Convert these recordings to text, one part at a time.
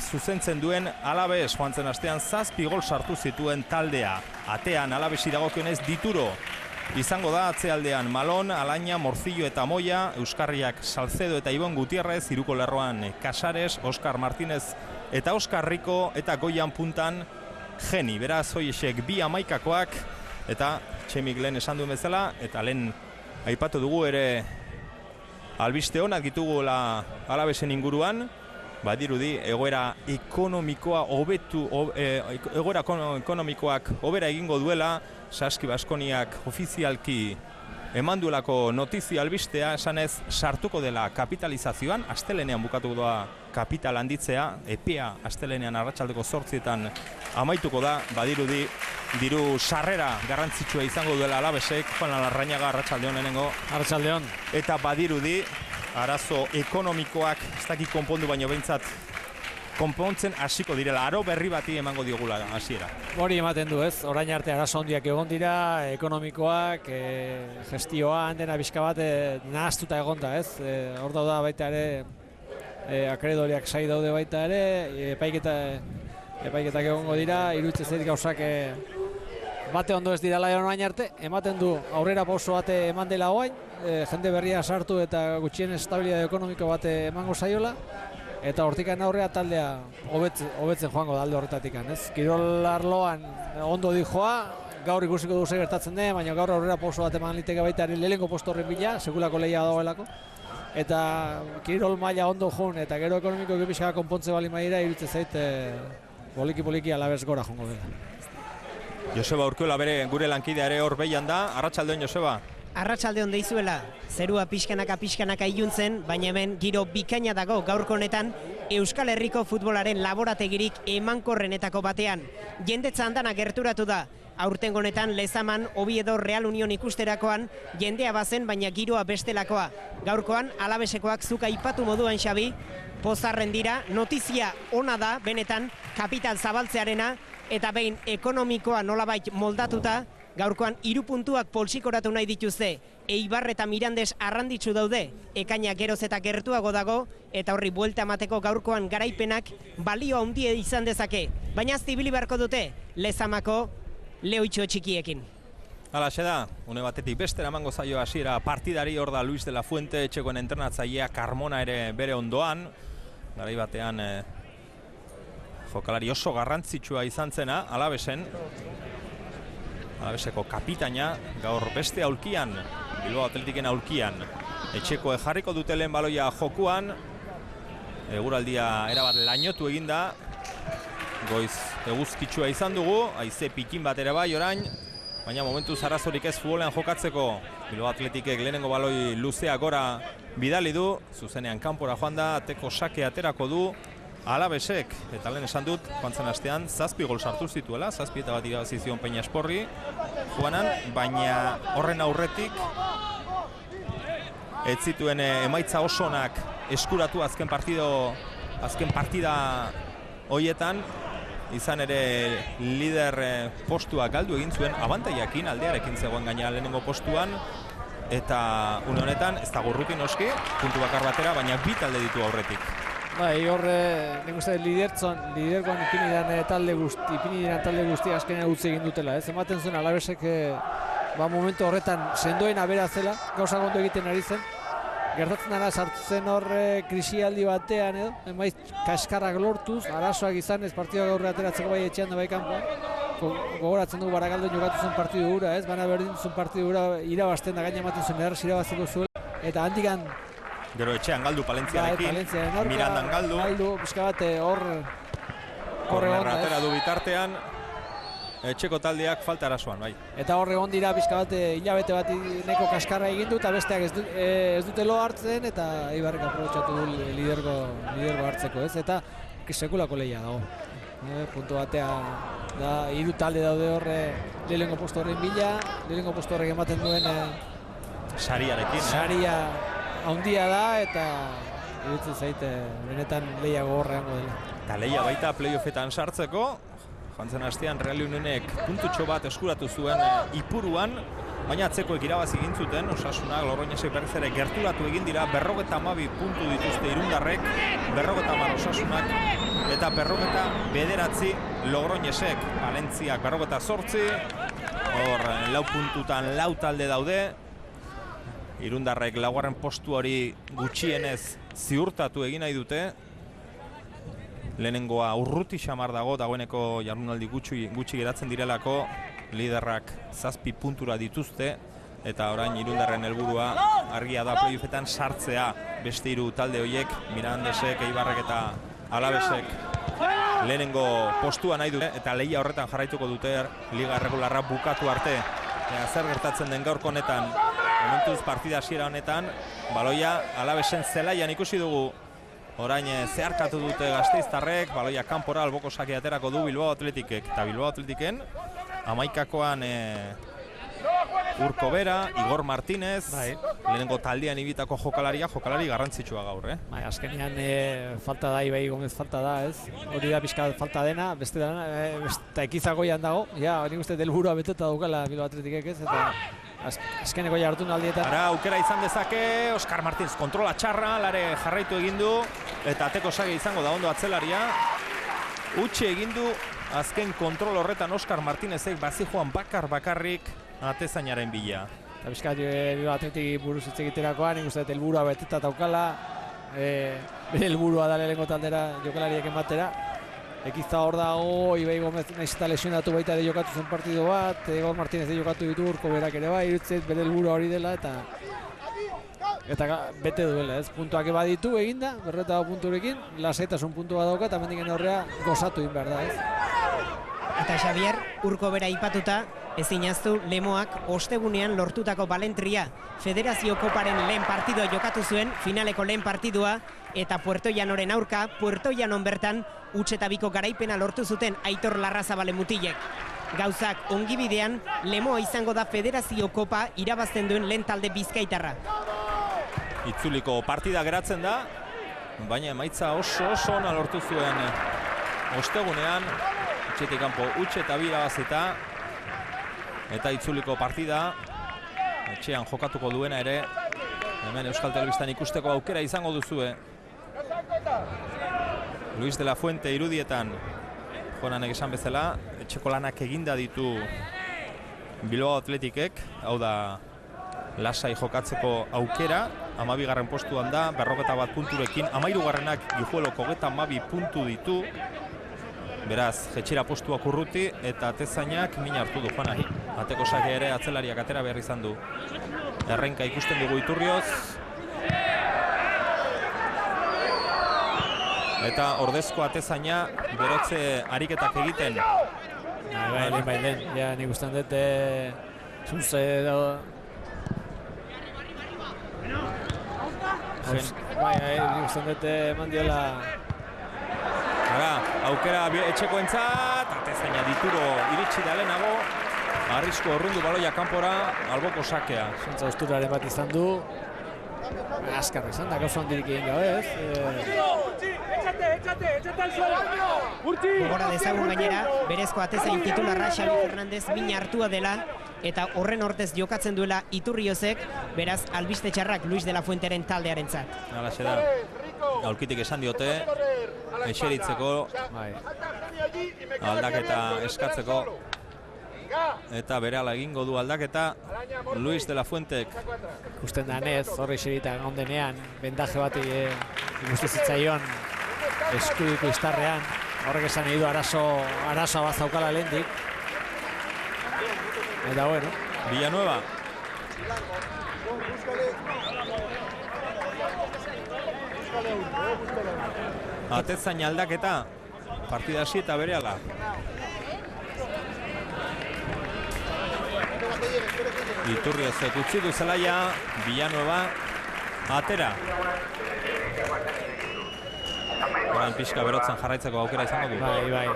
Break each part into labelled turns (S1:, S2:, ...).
S1: zuzentzen duen Alabes, joan zen astean 7 gol sartu zituen taldea. Atean Alabesi dagokionez Dituro izango da, atzealdean Malon, Alaina, Morcillo eta Moya, Euskarriak Salcedo eta Ibon Gutierrez, hiruko lerroan Casares, Oscar Martínez eta Oscar Rico, eta goian puntan Geni. Beraz, hoiesek bi amaikakoak, eta Txemik lehen esan duen bezala, eta lehen aipatu dugu ere albiste honak ditugula Alabesen inguruan, badirudi egoera ekonomikoa egoera ekonomikoak hobera egingo duela. Saski Baskoniak ofizialki emanduelako notizia albistea, esanez sartuko dela kapitalizazioan, astelenean bukatuko da kapital handitzea, epea astelenean arratsaldeko 8etan amaituko da, badirudi diru sarrera garrantzitsua izango duela Alabesek. Juan Larrañaga, arratsaldeon lehenengo.
S2: Arratsaldeon.
S1: Eta badirudi arazo ekonomikoak ez dakit konpondu, baino behintzat konpontzen hasiko direla, aro berri bati emango diogula hasiera.
S2: Hori ematen du, ez? Orain arte arazo handiak egon dira, ekonomikoak, gestioan dena bizka bat nahaztuta egon da, ez? Hor dauda baita ere akredoriak sai daude baita ere, epaiketak egongo dira, iruditzen zait gauzak bate ondo ez direla orain arte, ematen du aurrera pauso bate eman dela orain, jende berria sartu eta gutxien estabilitate ekonomiko bate emango zaiola. Eta hortikan aurrea taldea hobetzen joango da alde horretatik, ez? Kirol arloan ondo dijoa, gaur ikusiko du zer gertatzen den, baina gaur aurrera pauso bat eman liteke baita lehenengo postu horren bila, sekulako lehia dagoelako. Eta kirol maila ondo joan eta gero ekonomiko pixka konpontze bali maira, iruditzen zait poliki Alabes gora joango dela.
S1: Joseba Urkiola bere gure lankidea ere hor behian da. Arratsaldeon, Joseba.
S3: Arratsaldeon deizuela, zerua pixkanaka iluntzen, baina hemen giro bikaina dago gaurko honetan Euskal Herriko futbolaren laborategirik emankorrenetako batean. Jendetza andana gerturatu da, aurtengo honetan Lezaman, Oviedo, Real Union ikusterakoan jendea bazen, baina giroa bestelakoa. Gaurkoan Alabesekoak zuk aipatu moduan, Xabi, pozarren dira, notizia ona da, benetan, kapital zabaltzearena, eta behin ekonomikoa nolabait moldatuta, gaurkoan 3 puntuak poltsikoratu nahi dituzte. Eibar eta Mirandes arranditsu daude, ekaina geroz eta gertuago dago, eta horri buelta emateko gaurkoan garaipenak balio handia izan dezake. Baina zibili beharko dute, Lezamako lehoitxo txikiekin.
S1: Halaxe da, une batetik bestera emango zaio hasiera partidari. Hor da Luis de la Fuente, etxekoen entrenatzailea, Carmona ere bere ondoan. Garai batean jokalari oso garrantzitsua izan zena Alabesen. Alabeseko kapitaina, gaur beste aulkian, Bilbao Atletiken aulkian. Etxeko jarriko dute lehen baloia jokuan. Eguraldia erabat lainotu eginda. Goiz eguzkitsua izan dugu, haize pikin bat ere bai orain, baina momentuz arazorik ez futbolean jokatzeko. Bilbao Atletikek lehenengo baloi luzea gora bidali du, zuzenean kanpora joan da, ateko sake aterako du Alabesek, eta lehen esan dut, joan zen astean 7 gol sartu zituela, 7 eta bat irabazi zion Peñasporri joanan, baina horren aurretik ez zituen emaitza osonak eskuratu azken partida hoietan. Izan ere lider postua galdu egin zuen, abantaiakin, aldearekin zegoen gaina lehenengo postuan, eta une honetan ez dago urruti noski, puntu bakar batera, baina 2 talde ditu aurretik.
S2: Bai, horre, nik uste lidergoan ipinidan talde guzti azkenean utzi egin dutela, ez? Ematen zuen Alabesek momentu horretan sendoen abera zela, gauza gondo egiten ari zen. Gertatzen dara sartu zen horre krisialdi batean edo, emaiz kaskarrak lortuz, arazoak izan ez partidua gaurre ateratzeko bai etxean da bai kanpoan. Gogoratzen dugu Barakaldon jokatu zen partidu hura, ez? Baina berdin zuen partidu hura irabazten da, gaina ematen zuen erraz irabaziko zuela. Eta handikan
S1: gero etxean galdu Palentziarekin, Mirandan galdu,
S2: bizka bat hor
S1: kornerra atera du bitartean, etxeko taldeak falta arazoan, bai.
S2: Eta hor egon dira bizka bat hilabete bat neko kaskarra egin du, eta besteak ez dute lo hartzen, eta Eibarrek aprobetxatu du lidergo hartzeko, ez? Eta sekulako lehia dago. Puntu batea da, 3 talde daude horre lehenengo postu horren bila, lehenengo postu horrek ematen duen
S1: sariarekin.
S2: Saria handia da, eta iruditzen zaite benetan lehia gogorreango dela.
S1: Eta lehia baita playoffetan sartzeko, joan zen astean Real Unionek puntutxo bat eskuratu zuen Ipuruan, baina atzekoek irabazi egin zuten, Osasunak, Logroñesek berriz ere gerturatu egin dira, 52 puntu dituzte Irundarrek, 50 Osasunak, eta berrogeta bederatzi Logroñesek. Valentziak berrogeta 8, hor 4 puntutan 4 talde daude. Irundarrek 4. postu hori gutxienez ziurtatu egin nahi dute. Lehenengoa urruti xamar dagoeneko jardunaldi gutxi geratzen direlako, liderrak 7 puntura dituzte, eta orain Irundarren helburua argia da playoffetan sartzea. Beste 3 talde horiek, Mirandesek, Eibarrek eta Alabesek lehenengo postua nahi dute, eta lehia horretan jarraituko dute liga erregularra bukatu arte. Zer gertatzen den gaurko honetan, momentuz partida hasiera honetan, baloia Alabesen zelaian ikusi dugu. Orain zeharkatu dute gasteiztarrek, baloia kanpora alboko sake aterako du Bilbao Athleticek. Eta Bilbao Athleticen 11koan Urko Bera, Igor Martínez, lehenengo taldean ibitako jokalari garrantzitsua gaur.
S2: Azkenean falta da, Ibai Gomez falta da, ez? Hori da pixka falta dena, beste dena, eta ekizagoian dago. Ja, nik uste helburua beteta daukala Bilbao Athleticek, ez? Eta azkeneko jardunaldietan.
S1: Ara, aukera izan dezake, Oskar Martínez kontrola txarra, lare jarraitu egin du, eta ateko sage izango da ondo atzelaria. Utxe egin du azken kontrol horretan Oskar Martínezek bazijoan bakarrik atezainaren bila.
S2: Eta bizkat Bilbao Athletic buruz hitz egiterakoan, nik uste helburua beteta daukala, bere helburua da lehenengo taldera jokalariek ematera. Ekizta hor dago, Ibai Gomez nahiz eta lesionatu baita ere jokatu zen partido bat, Igor Martínez jokatu ditu, Urko Berak ere bai, irutzet bere helburua hori dela, eta bete duela, ez? Puntuak baditu eginda, 52 punturekin, lasaitasun puntua dauka, eta mendiken horrea gozatu egin behar da, ez?
S3: Eta Xavier, Urko Bera ipatuta, ezin ahaztu Lemoak ostegunean lortutako balentria. Federazio Koparen lehen partidua jokatu zuen, finaleko lehen partidua, eta Puerto Llanoren aurka, Puerto Llanon bertan, huts eta biko garaipena lortu zuten Aitor Larrazabale mutilek. Gauzak ongibidean, Lemoa izango da Federazio Kopa irabazten duen lehen talde bizkaitarra.
S1: Itzuliko partida geratzen da, baina emaitza oso ona lortu zuen ostegunean, utxetik kanpo huts eta bi irabazita, eta itzuliko partida etxean jokatuko duena ere hemen Euskal Telebistan ikusteko aukera izango duzue. Luis de la Fuente irudietan Jonanek esan bezala, etxeko lanak eginda ditu Bilbao Athleticek, hau da lasai jokatzeko aukera, 12. postuan da, 51 punturekin, 13. Guijuelok 32 puntu ditu, beraz, jetxera postuak urruti, eta atezainak min hartu du Juanari. Ateko sake ere atzelariak atera behar izan du. Errenka ikusten dugu Iturrioz. Eta ordezko atezaina berotze ariketak egiten.
S2: Bailen, ja nik ustean dut zuze edo... Nik ustean dut eman diola...
S1: Aukera etxeko entzat, atezaina Dituro iritsi da lehenago, arrizko horrundu baloia kanpora, alboko sakea.
S2: Zentza usturaren bat izan du, azkarra izan da, gauza handirik egin gabe, ez?
S3: Gogora dezagun gainera, berezko atezain titularra Xabi Fernandez min hartua dela, eta horren hortez jokatzen duela Iturriozek, beraz albiste txarrak Luis de la Fuenteren taldearentzat.
S1: Halaxe da, aulkitik esan diote, eseritzeko, aldaketa eskatzeko, eta berehala egingo du aldaketa Luis de la Fuentek.
S2: Ikusten danez, horre eseritan ondenean, bendaje bat ikustu zitzaion eskudiko iztarrean, horrek esan nahi du arazoa bat zaukala lehendik. Eta bueno.
S1: Villanueva. Atezain aldaketa, partida hasi eta berehala. Iturriozek utzi du zelaia, Villanueva atera. Orain pixka berotzen jarraitzeko aukera izango du.
S2: Bai.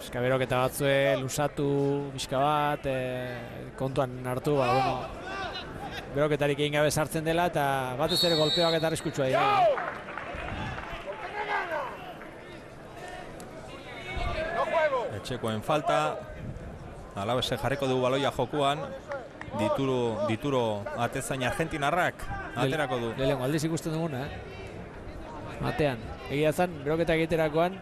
S2: Pixka beroketa batzue, lusatu pixka bat, kontuan hartu, beroketarik egin gabe sartzen dela, eta batez ere golpeoak eta arriskutsua dira.
S1: Etxekoen falta, Alabese jarriko du baloia jokuan, Dituro atezain argentinarrak aterako du.
S2: Lehenengo aldiz ikusten duguna, Matean. Egia zan, beroketa egiterakoan,